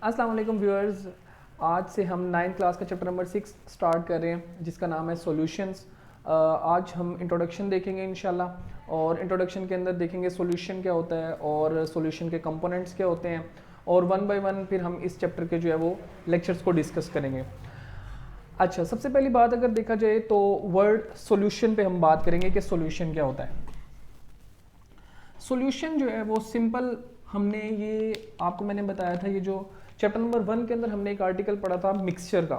अस्सलाम वालेकुम व्यूअर्स। आज से हम 9th क्लास का चैप्टर नंबर 6 स्टार्ट कर रहे हैं जिसका नाम है सॉल्यूशंस। आज हम इंट्रोडक्शन देखेंगे इंशाल्लाह, और इंट्रोडक्शन के अंदर देखेंगे सॉल्यूशन क्या होता है और सॉल्यूशन के कंपोनेंट्स क्या होते हैं, और वन बाय वन फिर हम इस चैप्टर के जो है वो लेक्चर्स को डिस्कस करेंगे। अच्छा, सबसे पहली बात अगर देखा जाए तो वर्ड सॉल्यूशन पे हम बात करेंगे कि सॉल्यूशन क्या होता है। सॉल्यूशन जो है वो सिंपल, हमने ये आपको मैंने बताया था, ये जो चैप्टर नंबर 1 के अंदर हमने एक आर्टिकल पढ़ा था मिक्सचर का,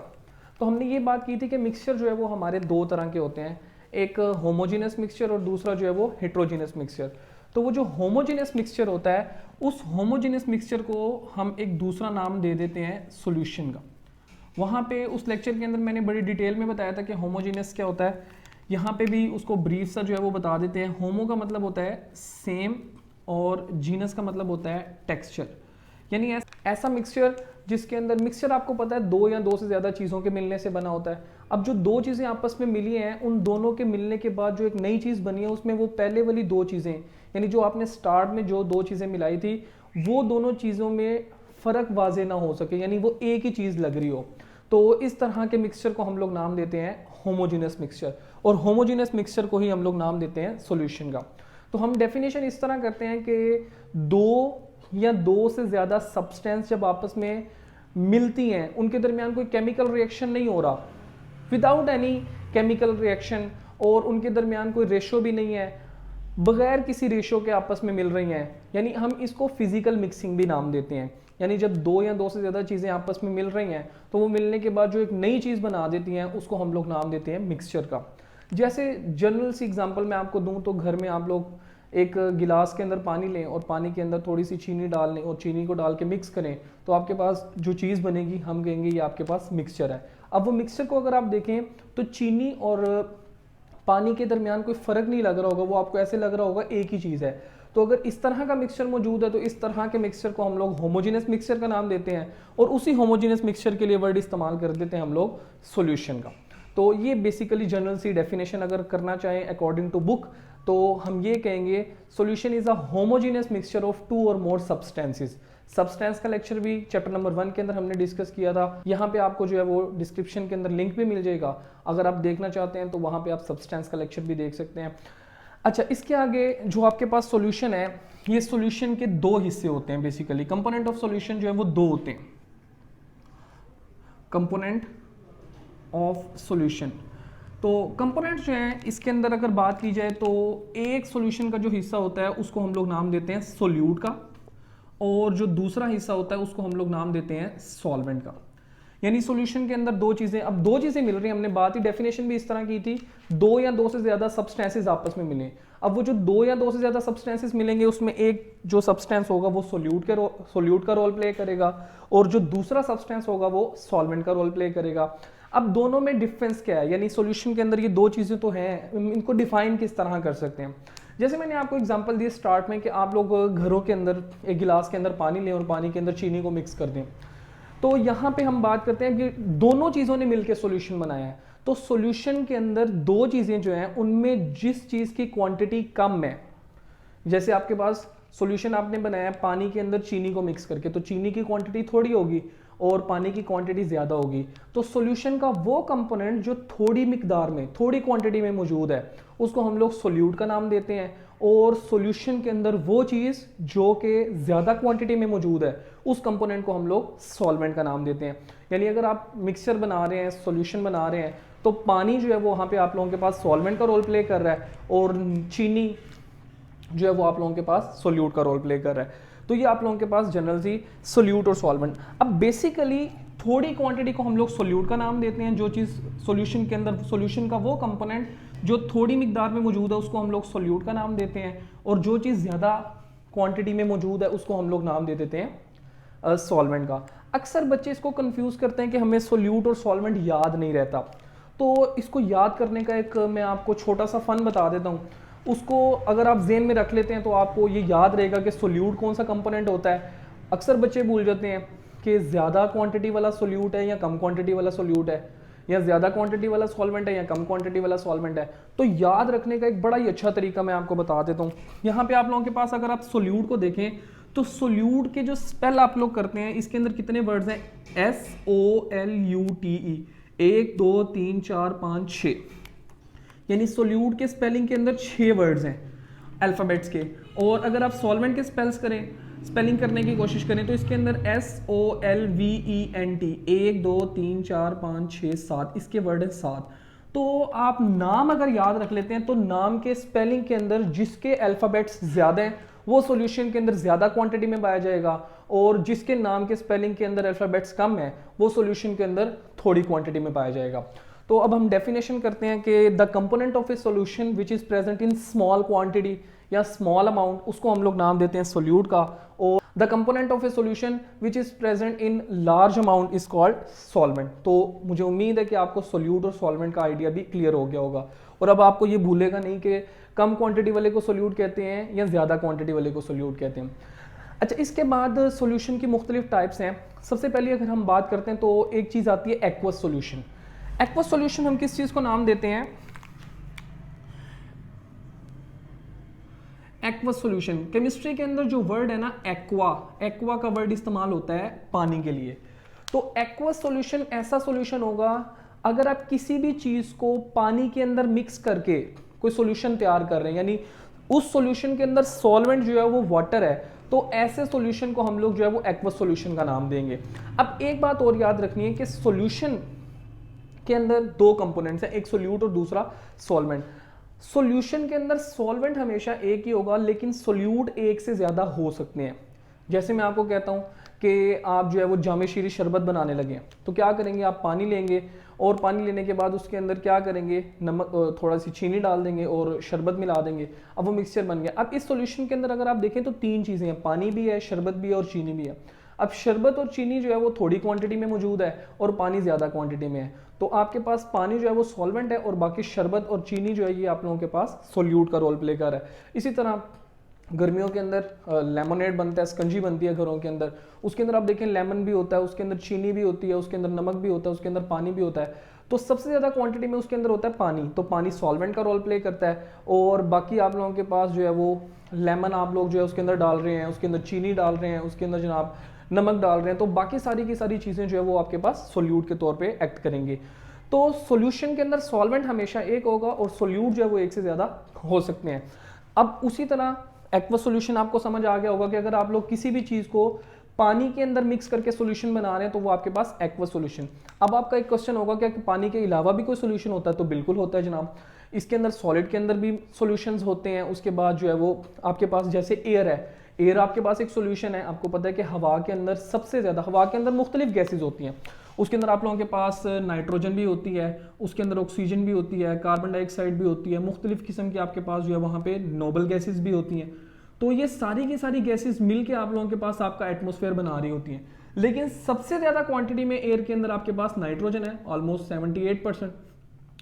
तो हमने ये बात की थी कि मिक्सचर जो है वो हमारे दो तरह के होते हैं, एक होमोजीनस मिक्सचर और दूसरा जो है वो हेट्रोजीनस मिक्सचर। तो वो जो होमोजीनस मिक्सचर होता है, उस होमोजीनस मिक्सचर को हम एक दूसरा नाम दे देते हैं सॉल्यूशन का। वहाँ पे उस लेक्चर के अंदर मैंने बड़ी डिटेल में बताया था कि होमोजीनस क्या होता है। यहाँ पे भी उसको ब्रीफ सा जो है वो बता देते हैं। होमो का मतलब होता है सेम और जीनस का मतलब होता है टेक्सचर, यानी ऐसा मिक्सचर जिसके अंदर, मिक्सचर आपको पता है दो या दो से ज़्यादा चीज़ों के मिलने से बना होता है। अब जो दो चीज़ें आपस में मिली हैं, उन दोनों के मिलने के बाद जो एक नई चीज़ बनी है, उसमें वो पहले वाली दो चीज़ें, यानी जो आपने स्टार्ट में जो दो चीज़ें मिलाई थी, वो दोनों चीज़ों में फ़र्क वाजे ना हो सके, यानी वो एक ही चीज़ लग रही हो। तो इस तरह के मिक्सचर को हम लोग नाम देते हैं होमोजीनस मिक्सचर, और होमोजीनस मिक्सचर को ही हम लोग नाम देते हैं सॉल्यूशन का। तो हम डेफिनेशन इस तरह करते हैं कि दो या दो से ज़्यादा सब्सटेंस जब आपस में मिलती हैं, उनके दरमियान कोई केमिकल रिएक्शन नहीं हो रहा, विदाउट एनी केमिकल रिएक्शन, और उनके दरमियान कोई रेशो भी नहीं है, बगैर किसी रेशो के आपस में मिल रही हैं, यानी हम इसको फिजिकल मिक्सिंग भी नाम देते हैं। यानी जब दो या दो से ज़्यादा चीज़ें आपस में मिल रही हैं, तो वो मिलने के बाद जो एक नई चीज़ बना देती हैं, उसको हम लोग नाम देते हैं मिक्सचर का। जैसे जनरल सी एग्जांपल मैं आपको दूं तो घर में आप लोग एक गिलास के अंदर पानी लें और पानी के अंदर थोड़ी सी चीनी डाल लें और चीनी को डाल के मिक्स करें, तो आपके पास जो चीज़ बनेगी हम कहेंगे ये आपके पास मिक्सचर है। अब वो मिक्सचर को अगर आप देखें तो चीनी और पानी के दरमियान कोई फ़र्क नहीं लग रहा होगा, वो आपको ऐसे लग रहा होगा एक ही चीज़ है। तो अगर इस तरह का मिक्सचर मौजूद है तो इस तरह के मिक्सचर को हम लोग होमोजीनस मिक्सचर का नाम देते हैं, और उसी होमोजीनस मिक्सचर के लिए वर्ड इस्तेमाल कर देते हैं हम लोग सॉल्यूशन का। तो ये बेसिकली जनरल सी डेफिनेशन अगर करना चाहें अकॉर्डिंग टू बुक, तो हम ये कहेंगे solution is a homogeneous mixture of two और मोर सब्सटेंसेस। सब्सटेंस का लेक्चर भी चैप्टर नंबर 1 के अंदर हमने डिस्कस किया था। यहाँ पे आपको जो है वो डिस्क्रिप्शन के अंदर लिंक भी मिल जाएगा, अगर आप देखना चाहते हैं तो वहाँ पे आप सब्सटेंस का लेक्चर भी देख सकते हैं। अच्छा, इसके आगे जो आपके पास सॉल्यूशन है, ये सॉल्यूशन के दो हिस्से होते हैं बेसिकली। कंपोनेंट ऑफ सॉल्यूशन जो है वो दो होते हैं। कंपोनेंट ऑफ सॉल्यूशन, तो कंपोनेंट जो है इसके अंदर अगर बात की जाए तो एक सॉल्यूशन का जो हिस्सा होता है उसको हम लोग नाम देते हैं सोल्यूट का, और जो दूसरा हिस्सा होता है उसको हम लोग नाम देते हैं सॉल्वेंट का। यानी सॉल्यूशन के अंदर दो चीज़ें, अब दो चीज़ें मिल रही हैं, हमने बात ही डेफिनेशन भी इस तरह की थी, दो या दो से ज़्यादा सब्सटेंसेस आपस में मिले। अब वो जो दो या दो से ज़्यादा सब्सटेंसेस मिलेंगे, उसमें एक जो सब्सटेंस होगा वो सोल्यूट का रोल प्ले करेगा, और जो दूसरा सब्सटेंस होगा वो सॉल्वेंट का रोल प्ले करेगा। अब दोनों में डिफरेंस क्या है, यानी सॉल्यूशन के अंदर ये दो चीज़ें तो हैं, इनको डिफाइन किस तरह कर सकते हैं। जैसे मैंने आपको एग्जांपल दी स्टार्ट में कि आप लोग घरों के अंदर एक गिलास के अंदर पानी लें और पानी के अंदर चीनी को मिक्स कर दें, तो यहाँ पे हम बात करते हैं कि दोनों चीज़ों ने मिलकर सॉल्यूशन बनाया है। तो सॉल्यूशन के अंदर दो चीज़ें जो हैं उनमें जिस चीज़ की क्वांटिटी कम है, जैसे आपके पास सॉल्यूशन आपने बनाया पानी के अंदर चीनी को मिक्स करके, तो चीनी की क्वांटिटी थोड़ी होगी और पानी की क्वांटिटी ज़्यादा होगी। तो सॉल्यूशन का वो कंपोनेंट जो थोड़ी मिकदार में, थोड़ी क्वांटिटी में मौजूद है, उसको हम लोग सोल्यूट का नाम देते हैं, और सॉल्यूशन के अंदर वो चीज़ जो कि ज़्यादा क्वांटिटी में मौजूद है, उस कंपोनेंट को हम लोग सॉल्वेंट का नाम देते हैं। यानी अगर आप मिक्सचर बना रहे हैं, सॉल्यूशन बना रहे हैं, तो पानी जो है वो वहाँ पे आप लोगों के पास सॉल्वेंट का रोल प्ले कर रहा है, और चीनी जो है वो आप लोगों के पास सोल्यूट का रोल प्ले कर रहा है। तो ये आप लोगों के पास जनरल सी सोल्यूट और सॉल्वेंट। अब बेसिकली थोड़ी क्वांटिटी को हम लोग सोल्यूट का नाम देते हैं, जो चीज़ सॉल्यूशन के अंदर, सॉल्यूशन का वो कंपोनेंट जो थोड़ी मिकदार में मौजूद है उसको हम लोग सोल्यूट का नाम देते हैं, और जो चीज़ ज़्यादा क्वांटिटी में मौजूद है उसको हम लोग नाम दे देते हैं सॉल्वेंट का। अक्सर बच्चे इसको कंफ्यूज करते हैं कि हमें सोल्यूट और सॉल्वेंट याद नहीं रहता, तो इसको याद करने का एक मैं आपको छोटा सा फन बता देता हूँ। उसको अगर आप जेन में रख लेते हैं तो आपको ये याद रहेगा कि सोल्यूट कौन सा कंपोनेंट होता है। अक्सर बच्चे भूल जाते हैं कि ज़्यादा क्वांटिटी वाला सोल्यूट है या कम क्वांटिटी वाला सोल्यूट है, या ज़्यादा क्वांटिटी वाला सॉल्वेंट है या कम क्वांटिटी वाला सॉल्वेंट है। तो याद रखने का एक बड़ा ही अच्छा तरीका मैं आपको बता देता हूँ। यहाँ पे आप लोगों के पास अगर आप सोल्यूट को देखें तो सोल्यूट के जो स्पेल आप लोग करते हैं, इसके अंदर कितने वर्ड्स हैं? SOLUTE, 1 2 3 4 5 6, यानी सोल्यूट के स्पेलिंग के अंदर 6 वर्ड्स हैं अल्फ़ाबेट्स के। और अगर आप सॉल्वेंट के स्पेलिंग करने की कोशिश करें तो इसके अंदर SOLVENT, 1 2 3 4 5 6 7, इसके वर्ड हैं 7। तो आप नाम अगर याद रख लेते हैं तो नाम के स्पेलिंग के अंदर जिसके अल्फ़ाबेट्स ज़्यादा हैं वो सॉल्यूशन के अंदर ज़्यादा क्वांटिटी में पाया जाएगा, और जिसके नाम के स्पेलिंग के अंदर अल्फ़ाबेट्स कम है वो सॉल्यूशन के अंदर थोड़ी क्वांटिटी में पाया जाएगा। तो अब हम डेफिनेशन करते हैं कि the component of A solution which is present in small quantity या स्मॉल अमाउंट, उसको हम लोग नाम देते हैं सोल्यूट का, और the component of A solution which is present in large amount is called solvent. तो मुझे उम्मीद है कि आपको सोल्यूट और सॉल्वेंट का आइडिया भी क्लियर हो गया होगा, और अब आपको ये भूलेगा नहीं कि कम क्वांटिटी वाले को सोल्यूट कहते हैं या ज़्यादा क्वांटिटी वाले को सोल्यूट कहते हैं। अच्छा, इसके बाद सोल्यूशन की मुख्तलिफ टाइप्स हैं। सबसे पहले अगर हम बात करते हैं तो एक चीज़ आती है एक्वस सोल्यूशन। एक्वस सोल्यूशन हम किस चीज़ को नाम देते हैं? एक्वस सोल्यूशन, केमिस्ट्री के अंदर जो वर्ड है ना एक्वा का वर्ड इस्तेमाल होता है पानी के लिए। तो एक्वस सोल्यूशन ऐसा सोल्यूशन होगा अगर आप किसी भी चीज़ को पानी के अंदर मिक्स करके कोई सोल्यूशन तैयार कर रहे हैं, यानी उस सोल्यूशन के अंदर सॉल्वेंट जो है वो वाटर है, तो ऐसे सोल्यूशन को हम लोग जो है वो एक्वस सोल्यूशन का नाम देंगे। अब एक बात और याद रखनी है कि सोल्यूशन के अंदर 2 कंपोनेंट्स हैं, एक सोल्यूट और दूसरा सॉल्वेंट। सॉल्यूशन के अंदर सॉल्वेंट हमेशा एक ही होगा, लेकिन सोल्यूट एक से ज़्यादा हो सकते हैं। जैसे मैं आपको कहता हूँ कि आप जो है वो जामे शीरी शरबत बनाने लगे, तो क्या करेंगे, आप पानी लेंगे और पानी लेने के बाद उसके अंदर क्या करेंगे, नमक, थोड़ा सी चीनी डाल देंगे और शरबत मिला देंगे, अब वो मिक्सचर बन गया। अब इस सॉल्यूशन के अंदर अगर आप देखें तो 3 चीज़ें हैं, पानी भी है, शरबत भी है और चीनी भी है। अब शरबत और चीनी जो है वो थोड़ी क्वांटिटी में मौजूद है और पानी ज़्यादा क्वांटिटी में है, तो आपके पास पानी जो है वो सॉल्वेंट है और बाकी शरबत और चीनी जो है ये आप लोगों के पास सोल्यूट का रोल प्ले कर रहा है। इसी तरह गर्मियों के अंदर लेमोनेड बनता है, स्कंजी बनती है घरों के अंदर, उसके अंदर आप देखें लेमन भी होता है, उसके अंदर चीनी भी होती है, उसके अंदर नमक भी होता है, उसके अंदर पानी भी होता है। तो सबसे ज़्यादा क्वांटिटी में उसके अंदर होता है पानी, तो पानी सॉल्वेंट का रोल प्ले करता है। और बाकी आप लोगों के पास जो है वो लेमन आप लोग जो है उसके अंदर डाल रहे हैं, उसके अंदर चीनी डाल रहे हैं, उसके अंदर जनाब नमक डाल रहे हैं, तो बाकी सारी की सारी चीज़ें जो है वो आपके पास सोल्यूट के तौर पे एक्ट करेंगे। तो सॉल्यूशन के अंदर सॉल्वेंट हमेशा एक होगा और सोल्यूट जो है वो एक से ज़्यादा हो सकते हैं। अब उसी तरह एक्वस सॉल्यूशन आपको समझ आ गया होगा कि अगर आप लोग किसी भी चीज़ को पानी के अंदर मिक्स करके सॉल्यूशन बना रहे हैं तो वो आपके पास एक्वस सॉल्यूशन। अब आपका एक क्वेश्चन होगा क्या कि पानी के अलावा भी कोई सॉल्यूशन होता है? तो बिल्कुल होता है जनाब। इसके अंदर सॉलिड के अंदर भी सॉल्यूशंस होते हैं। उसके बाद जो है वो आपके पास जैसे एयर है, एयर आपके पास एक सॉल्यूशन है। आपको पता है कि हवा के अंदर सबसे ज़्यादा, हवा के अंदर मुख्तलिफ गैसेज होती हैं, उसके अंदर आप लोगों के पास नाइट्रोजन भी होती है, उसके अंदर ऑक्सीजन भी होती है, कार्बन डाइऑक्साइड भी होती है, मुख्तलिफ किस्म की आपके पास जो है वहाँ पे नोबल गैसेज भी होती हैं। तो ये सारी की सारी गैसेज मिलके आप लोगों के पास आपका एटमॉस्फेयर बना रही होती हैं। लेकिन सबसे ज़्यादा क्वांटिटी में एयर के अंदर आपके पास नाइट्रोजन है, ऑलमोस्ट 78%,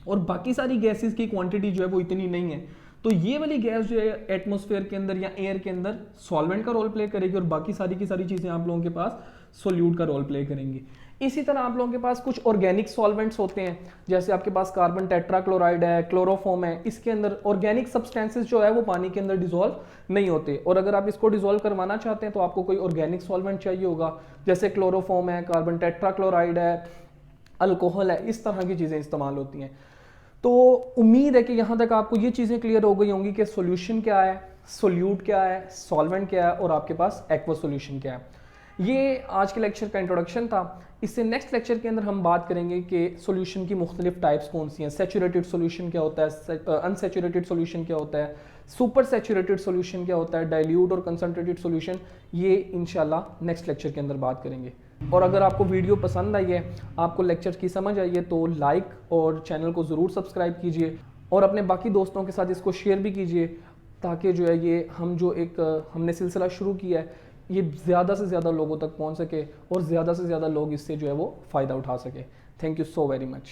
और बाकी सारी गैसेज की क्वांटिटी जो है वो इतनी नहीं है। तो ये वाली गैस जो है एटमॉस्फेयर के अंदर या एयर के अंदर सॉल्वेंट का रोल प्ले करेगी और बाकी सारी की सारी चीज़ें आप लोगों के पास सोल्यूट का रोल प्ले करेंगी। इसी तरह आप लोगों के पास कुछ ऑर्गेनिक सॉल्वेंट्स होते हैं, जैसे आपके पास कार्बन टेट्राक्लोराइड है, क्लोरोफॉर्म है। इसके अंदर ऑर्गेनिक सब्सटेंसेस जो है वो पानी के अंदर डिसॉल्व नहीं होते, और अगर आप इसको डिसॉल्व करवाना चाहते हैं तो आपको कोई ऑर्गेनिक सॉल्वेंट चाहिए होगा, जैसे क्लोरोफॉर्म है, कार्बन टेट्राक्लोराइड है, अल्कोहल है, इस तरह की चीज़ें इस्तेमाल होती हैं। तो उम्मीद है कि यहाँ तक आपको ये चीज़ें क्लियर हो गई होंगी कि सॉल्यूशन क्या है, सोल्यूट क्या है, सॉल्वेंट क्या है और आपके पास एक्वस सॉल्यूशन क्या है। ये आज के लेक्चर का इंट्रोडक्शन था। इससे नेक्स्ट लेक्चर के अंदर हम बात करेंगे कि सॉल्यूशन की मुख्तलिफ टाइप्स कौन सी हैं, सैचुरेटेड सॉल्यूशन क्या होता है, अनसैचुरेटेड सॉल्यूशन क्या होता है, सुपर सैचुरेटेड सॉल्यूशन क्या होता है, डाइल्यूट और कंसनट्रेटेड सॉल्यूशन, ये इंशाल्लाह नेक्स्ट लेक्चर के अंदर बात करेंगे। और अगर आपको वीडियो पसंद आई है, आपको लेक्चर की समझ आई है, तो लाइक और चैनल को ज़रूर सब्सक्राइब कीजिए और अपने बाकी दोस्तों के साथ इसको शेयर भी कीजिए, ताकि जो है ये हमने सिलसिला शुरू किया है ये ज़्यादा से ज़्यादा लोगों तक पहुंच सके और ज़्यादा से ज़्यादा लोग इससे जो है वो फ़ायदा उठा सके। Thank you so very much.